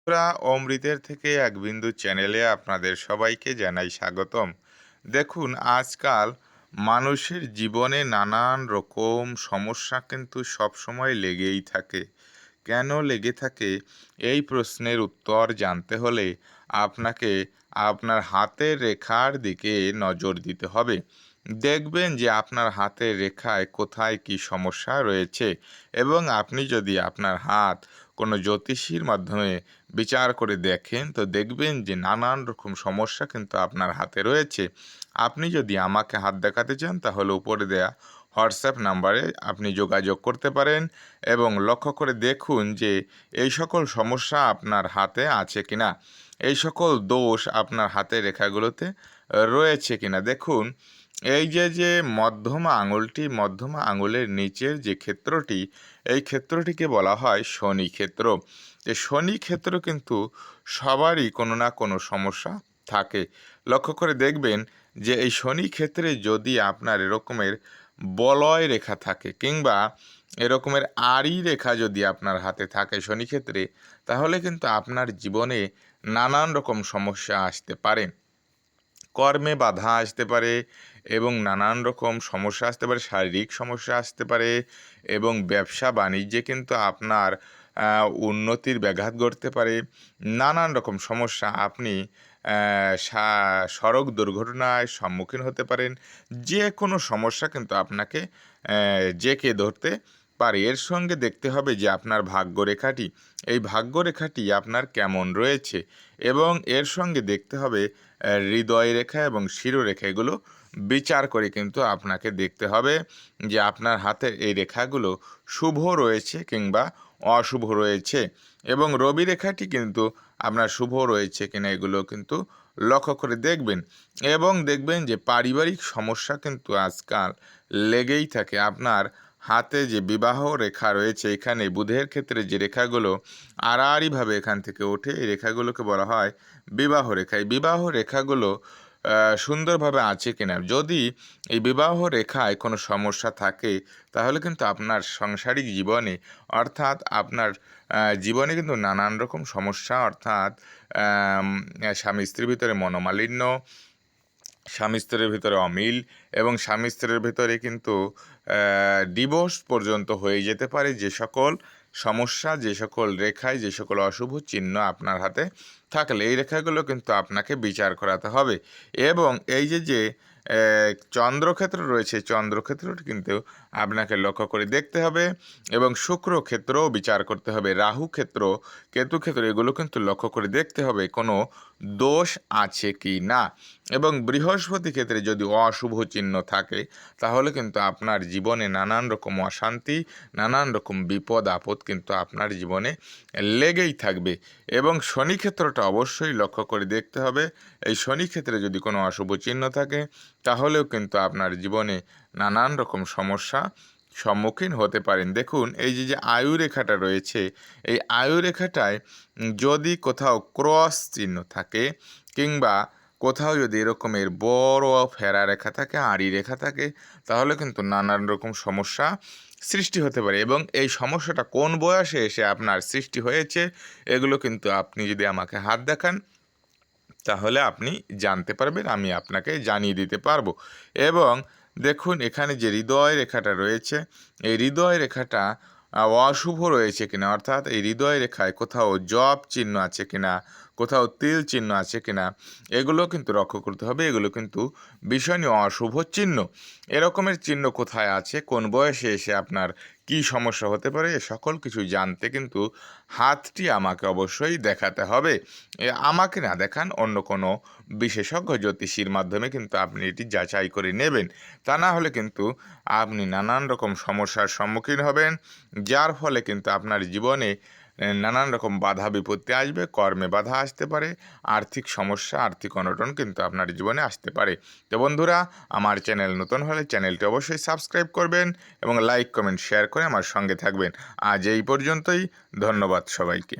বন্ধুরা, অমৃতের থেকে এক বিন্দু চ্যানেলে আপনাদের সবাইকে জানাই স্বাগতম। দেখুন, আজকাল মানুষের জীবনে নানান রকম সমস্যা কিন্তু সবসময় লেগেই থাকে। কেন লেগে থাকে এই প্রশ্নের উত্তর জানতে হলে আপনাকে আপনার হাতের রেখার দিকে নজর দিতে হবে। দেখবেন যে আপনার হাতের রেখায় কোথায় কি সমস্যা রয়েছে, এবং আপনি যদি আপনার হাত কোনো জ্যোতিষীর মাধ্যমে বিচার করে দেখেন, তো দেখবেন যে নানান রকম সমস্যা কিন্তু আপনার হাতে রয়েছে। আপনি যদি আমাকে হাত দেখাতে চান, তাহলে উপরে দেয়া হোয়াটসঅ্যাপ নাম্বারে আপনি যোগাযোগ করতে পারেন এবং লক্ষ্য করে দেখুন যে এই সকল সমস্যা আপনার হাতে আছে কিনা, এই সকল দোষ আপনার হাতের রেখাগুলোতে রয়েছে কিনা। দেখুন, এই যে মধ্যমা আঙুলের নিচের যে ক্ষেত্রটি, এই ক্ষেত্রটিকে বলা হয় শনি ক্ষেত্র। এই শনি ক্ষেত্র কিন্তু সবারই কোনো না কোনো সমস্যা থাকে। লক্ষ্য করে দেখবেন যে এই শনি ক্ষেত্রে যদি আপনার এরকমের বলয় রেখা থাকে, কিংবা এরকমের আড়ি রেখা যদি আপনার হাতে থাকে শনি ক্ষেত্রে, তাহলে কিন্তু আপনার জীবনে নানান রকম সমস্যা আসতে পারে। কর্মে বাধা আসতে পারে এবং নানান রকম সমস্যা আসতে পারে, শারীরিক সমস্যা আসতে পারে, এবং ব্যবসা বাণিজ্যে কিন্তু আপনার উন্নতির ব্যাঘাত ঘটতে পারে। নানান রকম সমস্যা আপনি সড়ক দুর্ঘটনায় সম্মুখীন হতে পারেন। যে কোনো সমস্যা কিন্তু আপনাকে জেঁকে ধরতে পারে। এর সঙ্গে দেখতে হবে যে আপনার ভাগ্যরেখাটি, এই ভাগ্যরেখাটি আপনার কেমন রয়েছে, এবং এর সঙ্গে দেখতে হবে হৃদয় রেখা এবং শিরোরেখা। এগুলো বিচার করে কিন্তু আপনাকে দেখতে হবে যে আপনার হাতের এই রেখাগুলো শুভ রয়েছে কিংবা অশুভ রয়েছে, এবং রবি রেখাটি কিন্তু আপনার শুভ রয়েছে কিনা, এগুলো কিন্তু লক্ষ্য করে দেখবেন। এবং দেখবেন যে পারিবারিক সমস্যা কিন্তু আজকাল লেগেই থাকে। আপনার হাতে যে বিবাহ রেখা রয়েছে, এখানে বুধের ক্ষেত্রে যে রেখাগুলো আড়াআড়িভাবে এখান থেকে ওঠে, এই রেখাগুলোকে বলা হয় বিবাহ রেখা। এই বিবাহ রেখাগুলো সুন্দরভাবে আছে কিনা, যদি এই বিবাহ রেখায় কোনো সমস্যা থাকে, তাহলে কিন্তু আপনার সাংসারিক জীবনে, অর্থাৎ আপনার জীবনে কিন্তু নানান রকম সমস্যা, অর্থাৎ স্বামী স্ত্রীর ভিতরে মনোমালিন্য, স্বামী স্ত্রীর ভিতরে অমিল, এবং স্বামী স্ত্রীর ভিতরে কিন্তু ডিভোর্স পর্যন্ত হয়ে যেতে পারে। যে সকল সমস্যা, যে সকল রেখায় যে সকল অশুভ চিহ্ন আপনার হাতে থাকলে, এই রেখাগুলো কিন্তু আপনাকে বিচার করাতে হবে। এবং এই যে চন্দ্রক্ষেত্র রয়েছে, চন্দ্রক্ষেত্রটি কিন্তু আপনাকে লক্ষ্য করে দেখতে হবে, এবং শুক্র ক্ষেত্রও বিচার করতে হবে, রাহু ক্ষেত্র, কেতু ক্ষেত্র, এগুলো কিন্তু লক্ষ্য করে দেখতে হবে কোনো দোষ আছে কি না। এবং বৃহস্পতি ক্ষেত্রে যদি অশুভ চিহ্ন থাকে, তাহলে কিন্তু আপনার জীবনে নানান রকম অশান্তি, নানান রকম বিপদ আপদ কিন্তু আপনার জীবনে লেগেই থাকবে। এবং শনি ক্ষেত্রটা অবশ্যই লক্ষ্য করে দেখতে হবে। এই শনি ক্ষেত্রে যদি কোনো অশুভ চিহ্ন থাকে, তাহলেও কিন্তু আপনার জীবনে নানান রকম সমস্যা সম্মুখীন হতে পারেন। দেখুন, এই যে আয়ু রেখাটা রয়েছে, এই আয়ু রেখাটায় যদি কোথাও ক্রস চিহ্ন থাকে, কিংবা কোথাও যদি এরকমের বড় ফেরা রেখা থাকে, আড়ি রেখা থাকে, তাহলে কিন্তু নানান রকম সমস্যা সৃষ্টি হতে পারে। এবং এই সমস্যাটা কোন বয়সে এসে আপনার সৃষ্টি হয়েছে, এগুলো কিন্তু আপনি যদি আমাকে হাত দেখান, তাহলে আপনি জানতে পারবেন, আমি আপনাকে জানিয়ে দিতে পারবো। এবং দেখুন, এখানে যে হৃদয় রেখাটা রয়েছে, এই হৃদয় রেখাটা অশুভ রয়েছে কিনা, অর্থাৎ এই হৃদয় রেখায় কোথাও জপ চিহ্ন আছে কিনা, কোথাও তিল চিহ্ন আছে কিনা, এগুলো কিন্তু লক্ষ্য করতে হবে। এগুলো কিন্তু ভীষণই অশুভ চিহ্ন। এরকমের চিহ্ন কোথায় আছে, কোন বয়সে এসে আপনার কি সমস্যা হতে পারে, এ সকল কিছু জানতে কিন্তু হাতটি আমাকে অবশ্যই দেখাতে হবে। আমাকে না দেখান, অন্য কোনো বিশেষজ্ঞ জ্যোতিষীর মাধ্যমে কিন্তু আপনি এটি যাচাই করে নেবেন। তা না হলে কিন্তু আপনি নানান রকম সমস্যার সম্মুখীন হবেন, যার ফলে কিন্তু আপনার জীবনে নানান রকম বাধা বিপত্তি আসবে, কর্মে বাধা আসতে পারে, আর্থিক সমস্যা, আর্থিক অনটন কিন্তু আপনার জীবনে আসতে পারে। তো বন্ধুরা, আমার চ্যানেল নতুন হলে চ্যানেলটি অবশ্যই সাবস্ক্রাইব করবেন, এবং লাইক, কমেন্ট, শেয়ার করে আমার সঙ্গে থাকবেন। আজ এই পর্যন্তই। ধন্যবাদ সবাইকে।